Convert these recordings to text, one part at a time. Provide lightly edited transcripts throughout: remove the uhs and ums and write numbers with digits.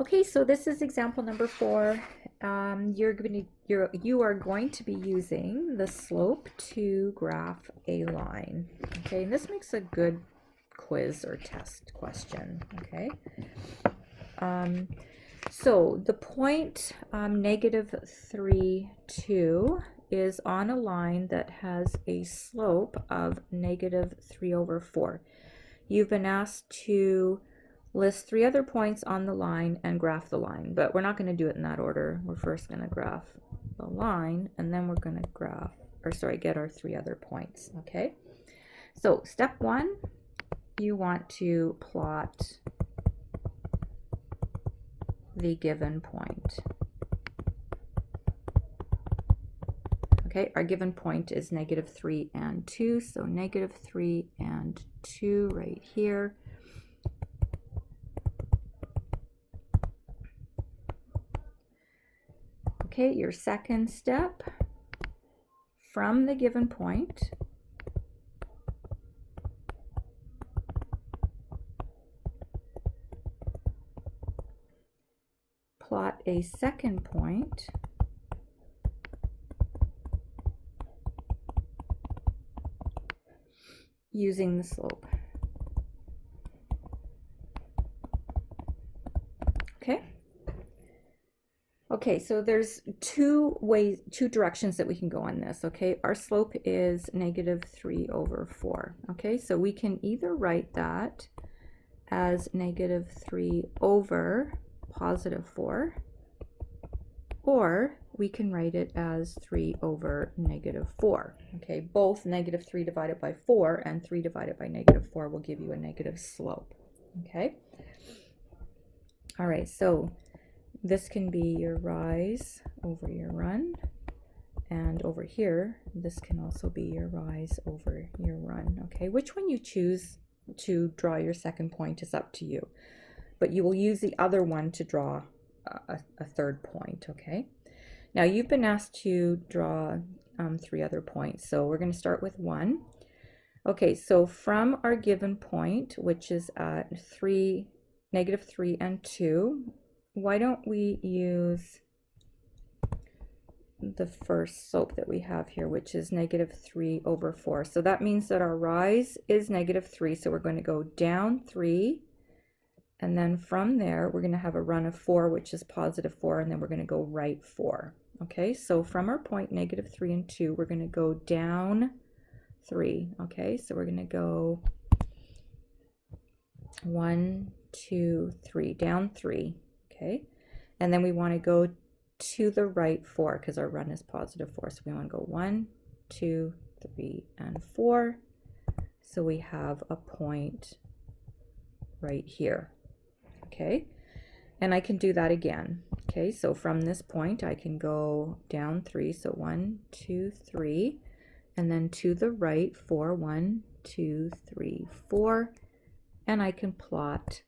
Okay, so this is example number 4. You are going to be using the slope to graph a line. Okay, and this makes a good quiz or test question. Okay, so the point -3, 2 is on a line that has a slope of -3/4. You've been asked to list 3 other points on the line and graph the line, but we're not going to do it in that order. We're first going to graph the line, and then we're going to get our 3 other points. Okay, so step 1, you want to plot the given point. Okay, our given point is -3 and 2, so -3 and 2 right here. Okay, your second step, from the given point, plot a second point using the slope. Okay. Okay, so there's two directions that we can go on this. Okay, our slope is -3/4. Okay, so we can either write that as -3/4, or we can write it as 3/4. Okay, both -3 divided by 4 and 3 divided by -4 will give you a negative slope. Okay, all right, so this can be your rise over your run, and over here this can also be your rise over your run. Okay, which one you choose to draw your second point is up to you, but you will use the other one to draw a third point. Okay, now you've been asked to draw 3 other points, so we're going to start with 1. Okay, so from our given point, which is at -3 and 2, why don't we use the first slope that we have here, which is -3/4. So that means that our rise is -3, so we're going to go down 3, and then from there we're going to have a run of 4, which is +4, and then we're going to go right 4. Okay, so from our point -3 and 2, we're going to go down 3. Okay, so we're going to go 1, 2, 3, down 3. Okay, and then we want to go to the right 4 because our run is +4. So we want to go 1, 2, 3, and 4. So we have a point right here. Okay, and I can do that again. Okay, so from this point I can go down 3, so 1, 2, 3, and then to the right 4, 1, 2, 3, 4, and I can plot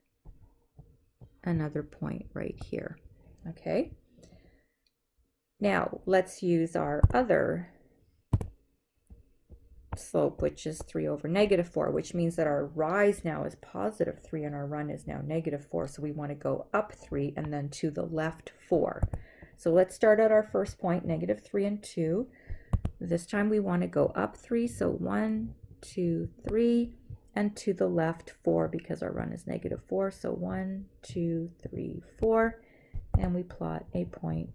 another point right here. Okay, now let's use our other slope, which is 3/4, which means that our rise now is +3 and our run is now -4. So we want to go up 3 and then to the left 4. So let's start at our first point, -3 and 2. This time we want to go up 3, so 1, 2, 3, and to the left 4 because our run is -4. So 1, 2, 3, 4, and we plot a point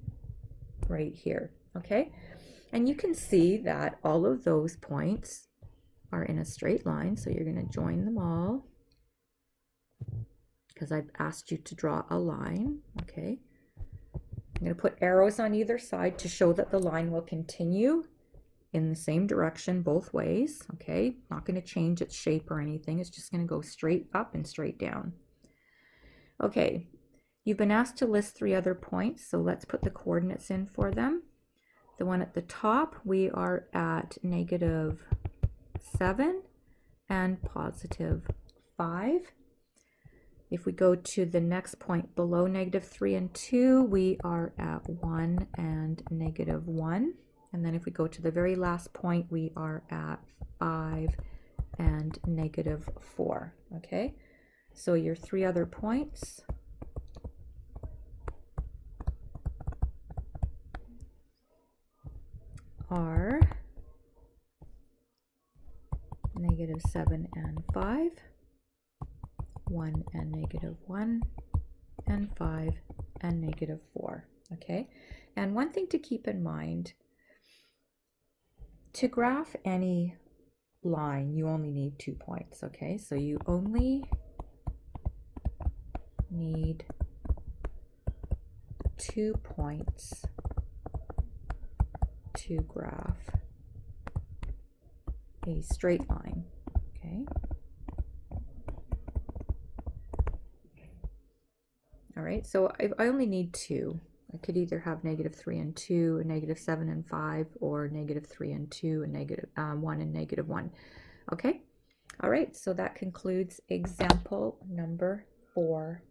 right here. Okay, and you can see that all of those points are in a straight line, so you're going to join them all because I've asked you to draw a line. Okay, I'm going to put arrows on either side to show that the line will continue in the same direction both ways. Okay, not going to change its shape or anything, it's just going to go straight up and straight down. Okay, you've been asked to list 3 other points, so let's put the coordinates in for them. The one at the top, we are at -7 and +5. If we go to the next point below -3 and 2, we are at 1 and -1. And then if we go to the very last point, we are at 5 and -4. Okay, so your 3 other points are negative 7 and 5, 1 and negative 1, and 5 and negative 4. Okay, and one thing to keep in mind, to graph any line, you only need 2 points. Okay, so you only need 2 points to graph a straight line. Okay. All right, so I only need 2. I could either have negative 3 and 2, or negative 7 and 5, or negative 3 and 2, and negative 1 and negative 1. Okay. All right, so that concludes example number 4.